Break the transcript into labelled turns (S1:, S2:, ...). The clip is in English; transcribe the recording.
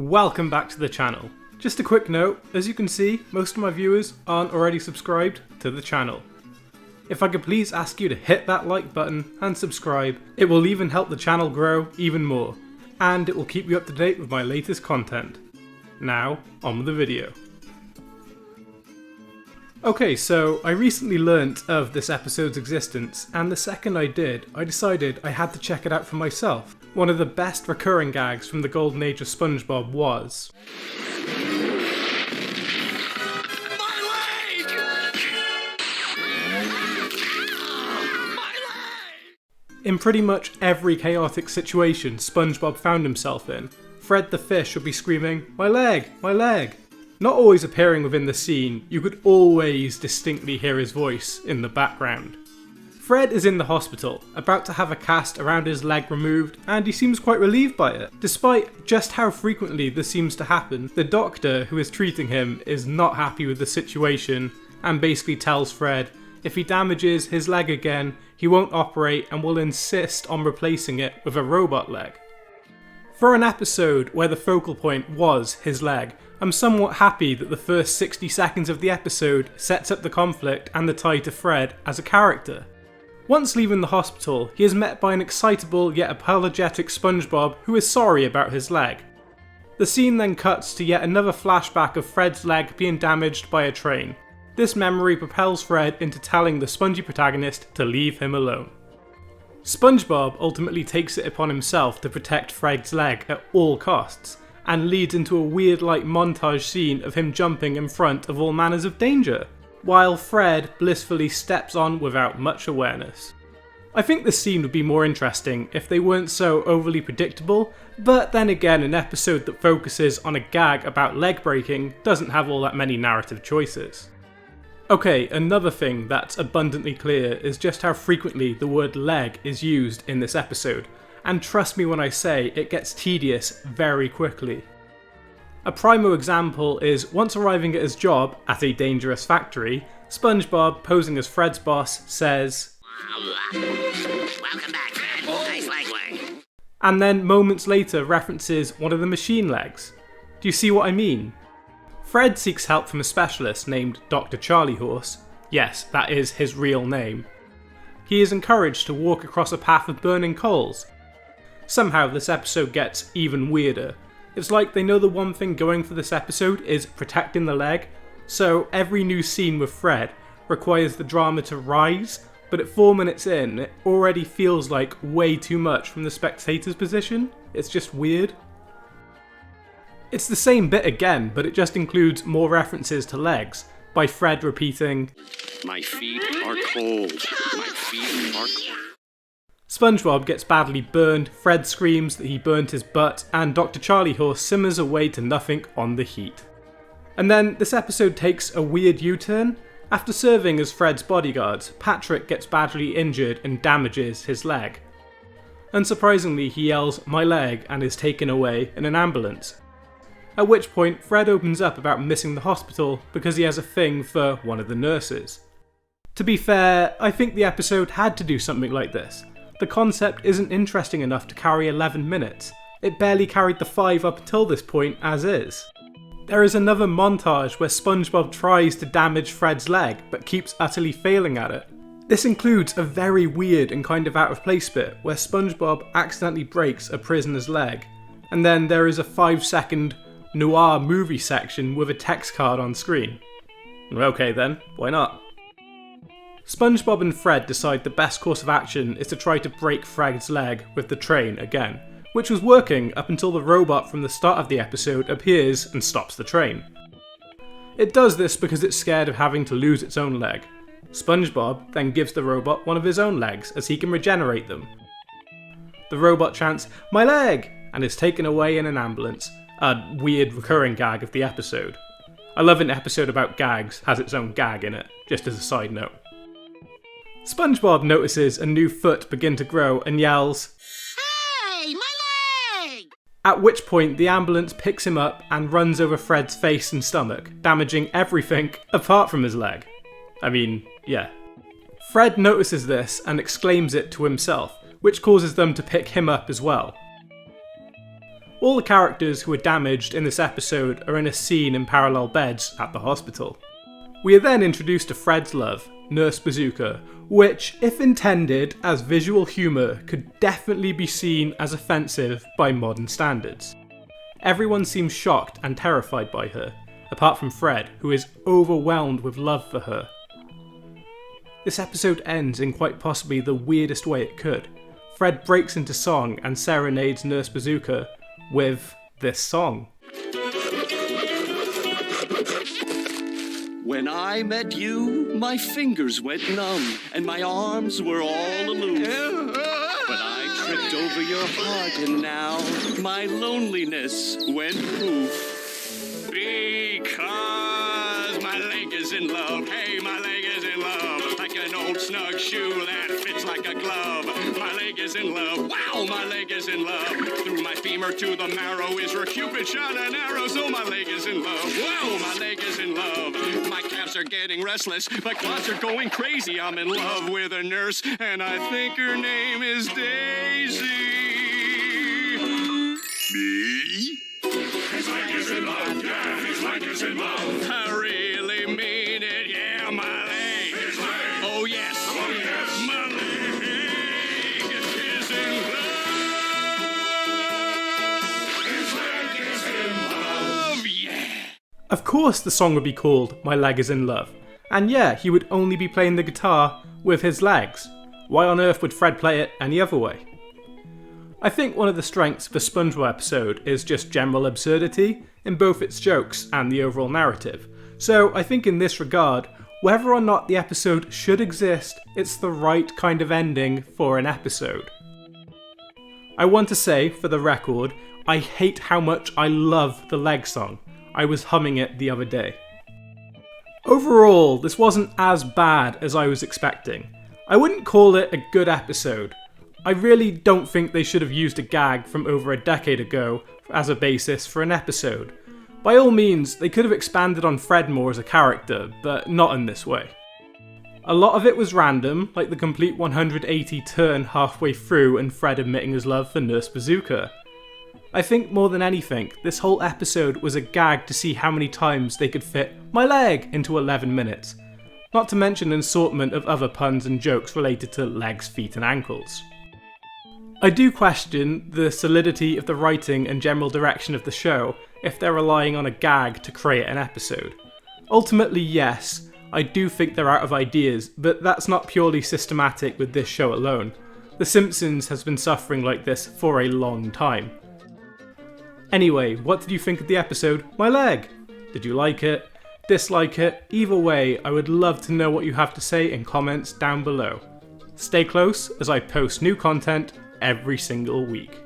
S1: Welcome back to the channel. Just a quick note, as you can see, most of my viewers aren't already subscribed to the channel. If I could please ask you to hit that like button and subscribe, it will even help the channel grow even more, and it will keep you up to date with my latest content. Now, on with the video. Okay, so I recently learnt of this episode's existence, and the second I did, I decided I had to check it out for myself. One of the best recurring gags from the golden age of Spongebob was... In pretty much every chaotic situation Spongebob found himself in, Fred the fish would be screaming, "My leg! My leg!" Not always appearing within the scene, you could always distinctly hear his voice in the background. Fred is in the hospital, about to have a cast around his leg removed, and he seems quite relieved by it. Despite just how frequently this seems to happen, the doctor who is treating him is not happy with the situation and basically tells Fred if he damages his leg again, he won't operate and will insist on replacing it with a robot leg. For an episode where the focal point was his leg, I'm somewhat happy that the first 60 seconds of the episode sets up the conflict and the tie to Fred as a character. Once leaving the hospital, he is met by an excitable yet apologetic Spongebob who is sorry about his leg. The scene then cuts to yet another flashback of Fred's leg being damaged by a train. This memory propels Fred into telling the spongy protagonist to leave him alone. Spongebob ultimately takes it upon himself to protect Fred's leg at all costs, and leads into a weird like montage scene of him jumping in front of all manners of danger, while Fred blissfully steps on without much awareness. I think this scene would be more interesting if they weren't so overly predictable, but then again an episode that focuses on a gag about leg breaking doesn't have all that many narrative choices. Okay, another thing that's abundantly clear is just how frequently the word leg is used in this episode, and trust me when I say it gets tedious very quickly. A primo example is once arriving at his job at a dangerous factory, Spongebob, posing as Fred's boss, says, "Welcome back, Fred. Nice leg work." And then moments later references one of the machine legs. Do you see what I mean? Fred seeks help from a specialist named Dr. Charlie Horse. Yes, that is his real name. He is encouraged to walk across a path of burning coals. Somehow this episode gets even weirder. It's like they know the one thing going for this episode is protecting the leg, so every new scene with Fred requires the drama to rise, but at 4 minutes in, it already feels like way too much from the spectator's position. It's just weird. It's the same bit again, but it just includes more references to legs, by Fred repeating, "My feet are cold. My feet are cold." Spongebob gets badly burned, Fred screams that he burnt his butt, and Dr. Charlie Horse simmers away to nothing on the heat. And then this episode takes a weird U-turn. After serving as Fred's bodyguard, Patrick gets badly injured and damages his leg. Unsurprisingly, he yells, "My leg," and is taken away in an ambulance. At which point, Fred opens up about missing the hospital because he has a thing for one of the nurses. To be fair, I think the episode had to do something like this. The concept isn't interesting enough to carry 11 minutes. It barely carried the 5 up until this point as is. There is another montage where Spongebob tries to damage Fred's leg, but keeps utterly failing at it. This includes a very weird and kind of out of place bit where Spongebob accidentally breaks a prisoner's leg, and then there is a 5-second noir movie section with a text card on screen. Okay then, why not? Spongebob and Fred decide the best course of action is to try to break Fred's leg with the train again, which was working up until the robot from the start of the episode appears and stops the train. It does this because it's scared of having to lose its own leg. Spongebob then gives the robot one of his own legs as he can regenerate them. The robot chants, "My leg!" and is taken away in an ambulance, a weird recurring gag of the episode. I love an episode about gags has its own gag in it, just as a side note. Spongebob notices a new foot begin to grow and yells, "Hey, my leg!" At which point the ambulance picks him up and runs over Fred's face and stomach, damaging everything apart from his leg. I mean, yeah. Fred notices this and exclaims it to himself, which causes them to pick him up as well. All the characters who were damaged in this episode are in a scene in parallel beds at the hospital. We are then introduced to Fred's love, Nurse Bazooka, which, if intended as visual humour, could definitely be seen as offensive by modern standards. Everyone seems shocked and terrified by her, apart from Fred, who is overwhelmed with love for her. This episode ends in quite possibly the weirdest way it could. Fred breaks into song and serenades Nurse Bazooka with this song.
S2: When I met you, my fingers went numb and my arms were all aloof. But I tripped over your heart and now my loneliness went poof. Because my leg is in love, hey, my leg is in love, like an old snug shoe that fits like a glove. My leg is in love, wow, my leg is in love. Through my femur to the marrow is where Cupid shot an arrow, so my leg is in love, wow, my leg is in love. My calves are getting restless, my quads are going crazy. I'm in love with a nurse, and I think her name is Daisy. Me? His leg is in love, yeah, his leg is in love. I really mean it, yeah, my leg. His leg. Oh yes, my leg is in love. His leg is in love, yeah.
S1: Of course the song would be called My Leg Is In Love, and yeah, he would only be playing the guitar with his legs. Why on earth would Fred play it any other way? I think one of the strengths of the Spongebob episode is just general absurdity in both its jokes and the overall narrative, so I think in this regard, whether or not the episode should exist, it's the right kind of ending for an episode. I want to say, for the record, I hate how much I love the leg song. I was humming it the other day. Overall, this wasn't as bad as I was expecting. I wouldn't call it a good episode. I really don't think they should have used a gag from over a decade ago as a basis for an episode. By all means, they could have expanded on Fred more as a character, but not in this way. A lot of it was random, like the complete 180 turn halfway through and Fred admitting his love for Nurse Bazooka. I think more than anything, this whole episode was a gag to see how many times they could fit my leg into 11 minutes. Not to mention an assortment of other puns and jokes related to legs, feet and ankles. I do question the solidity of the writing and general direction of the show if they're relying on a gag to create an episode. Ultimately, yes, I do think they're out of ideas, but that's not purely systematic with this show alone. The Simpsons has been suffering like this for a long time. Anyway, what did you think of the episode My Leg? Did you like it? Dislike it? Either way, I would love to know what you have to say in comments down below. Stay close as I post new content every single week.